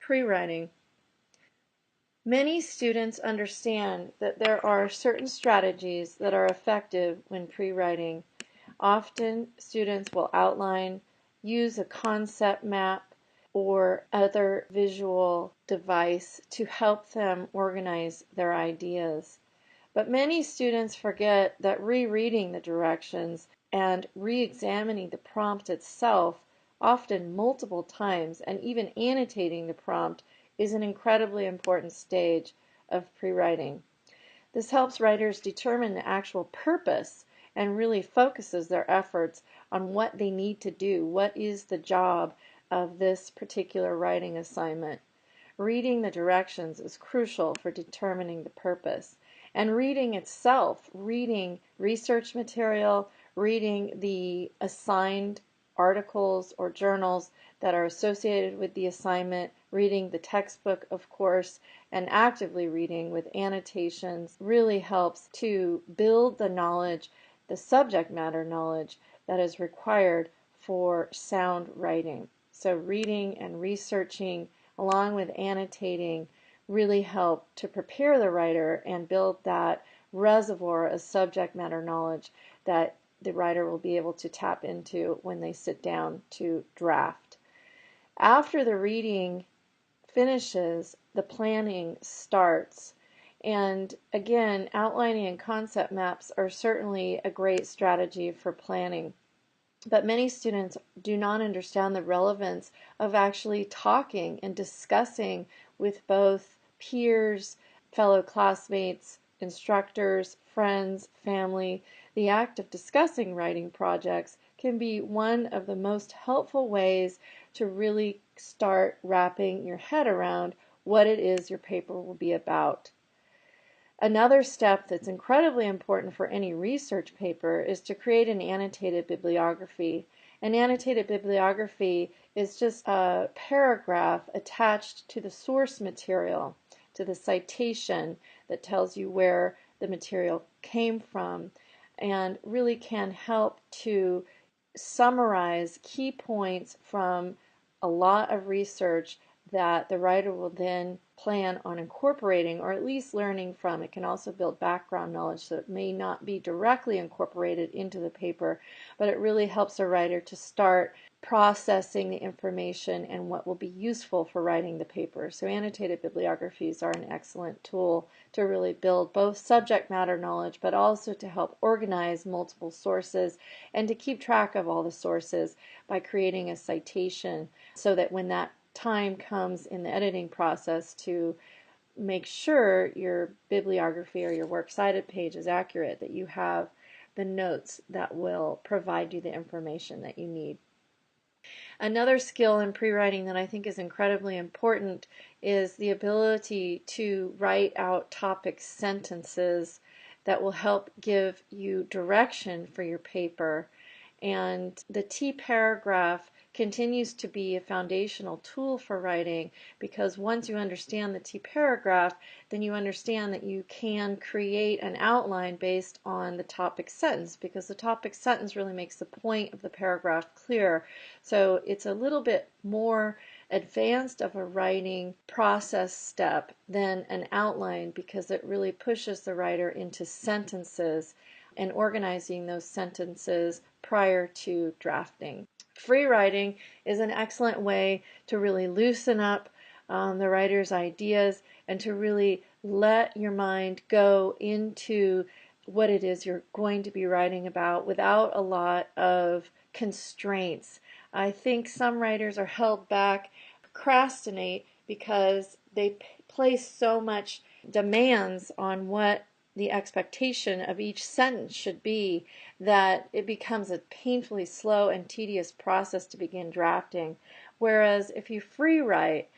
Pre-writing. Many students understand that there are certain strategies that are effective when pre-writing. Often students will outline, use a concept map, or other visual device to help them organize their ideas. But many students forget that rereading the directions and re-examining the prompt itself, often multiple times, and even annotating the prompt is an incredibly important stage of pre-writing. This helps writers determine the actual purpose and really focuses their efforts on what they need to do. What is the job of this particular writing assignment? Reading the directions is crucial for determining the purpose. And reading itself, reading research material, reading the assigned articles or journals that are associated with the assignment, reading the textbook, of course, and actively reading with annotations really helps to build the knowledge, the subject matter knowledge that is required for sound writing. So reading and researching along with annotating really help to prepare the writer and build that reservoir of subject matter knowledge that the writer will be able to tap into when they sit down to draft. After the reading finishes, the planning starts. And again, outlining and concept maps are certainly a great strategy for planning. But many students do not understand the relevance of actually talking and discussing with both peers, fellow classmates, instructors, friends, family. The act of discussing writing projects can be one of the most helpful ways to really start wrapping your head around what it is your paper will be about. Another step that's incredibly important for any research paper is to create an annotated bibliography. An annotated bibliography is just a paragraph attached to the source material, to the citation that tells you where the material came from, and really can help to summarize key points from a lot of research that the writer will then plan on incorporating or at least learning from. It can also build background knowledge, so it may not be directly incorporated into the paper, but it really helps a writer to start processing the information and what will be useful for writing the paper. So annotated bibliographies are an excellent tool to really build both subject matter knowledge, but also to help organize multiple sources and to keep track of all the sources by creating a citation so that when that time comes in the editing process to make sure your bibliography or your works cited page is accurate, that you have the notes that will provide you the information that you need. Another skill in pre-writing that I think is incredibly important is the ability to write out topic sentences that will help give you direction for your paper. And the T paragraph continues to be a foundational tool for writing, because once you understand the T paragraph, then you understand that you can create an outline based on the topic sentence, because the topic sentence really makes the point of the paragraph clear. So it's a little bit more advanced of a writing process step than an outline, because it really pushes the writer into sentences and organizing those sentences prior to drafting. Free writing is an excellent way to really loosen up the writer's ideas and to really let your mind go into what it is you're going to be writing about without a lot of constraints. I think some writers are held back, procrastinate, because they place so much demands on what the expectation of each sentence should be that it becomes a painfully slow and tedious process to begin drafting. Whereas if you free write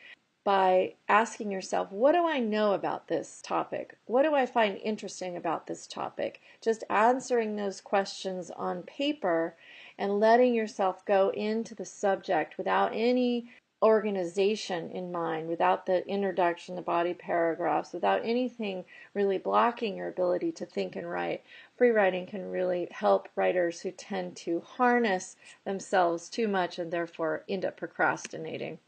by asking yourself, what do I know about this topic? What do I find interesting about this topic? Just answering those questions on paper and letting yourself go into the subject without any organization in mind, without the introduction, the body paragraphs, without anything really blocking your ability to think and write. Free writing can really help writers who tend to harness themselves too much and therefore end up procrastinating.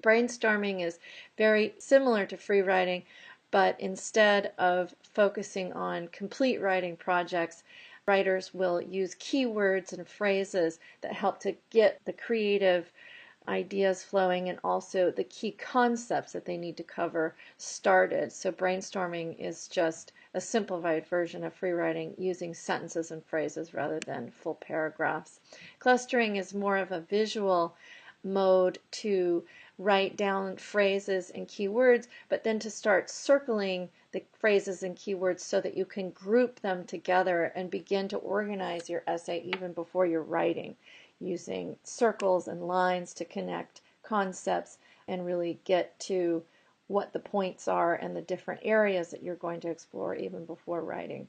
Brainstorming is very similar to free writing, but instead of focusing on complete writing projects, writers will use keywords and phrases that help to get the creative ideas flowing and also the key concepts that they need to cover started. So brainstorming is just a simplified version of free writing using sentences and phrases rather than full paragraphs. Clustering is more of a visual mode to write down phrases and keywords, but then to start circling the phrases and keywords so that you can group them together and begin to organize your essay even before you're writing, using circles and lines to connect concepts and really get to what the points are and the different areas that you're going to explore even before writing.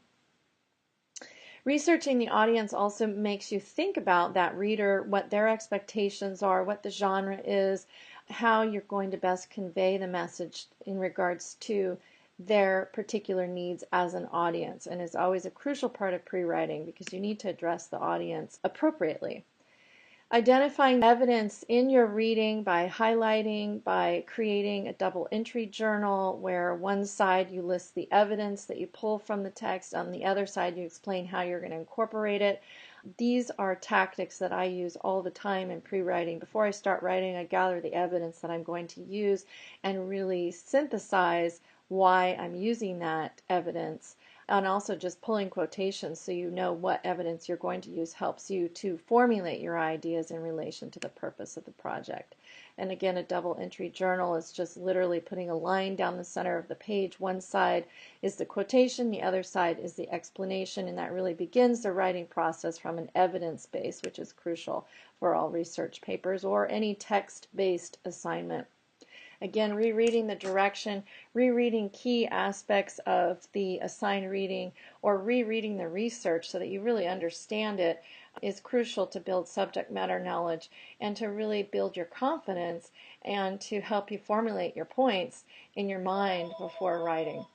Researching the audience also makes you think about that reader, what their expectations are, what the genre is, how you're going to best convey the message in regards to their particular needs as an audience, and is always a crucial part of pre-writing because you need to address the audience appropriately. Identifying evidence in your reading by highlighting, by creating a double entry journal where one side you list the evidence that you pull from the text, on the other side you explain how you're going to incorporate it. These are tactics that I use all the time in pre-writing. Before I start writing, I gather the evidence that I'm going to use and really synthesize why I'm using that evidence, and also just pulling quotations so you know what evidence you're going to use helps you to formulate your ideas in relation to the purpose of the project. And again, a double entry journal is just literally putting a line down the center of the page. One side is the quotation, the other side is the explanation, and that really begins the writing process from an evidence base, which is crucial for all research papers or any text-based assignment. Again, rereading the direction, rereading key aspects of the assigned reading, or rereading the research so that you really understand it is crucial to build subject matter knowledge and to really build your confidence and to help you formulate your points in your mind before writing.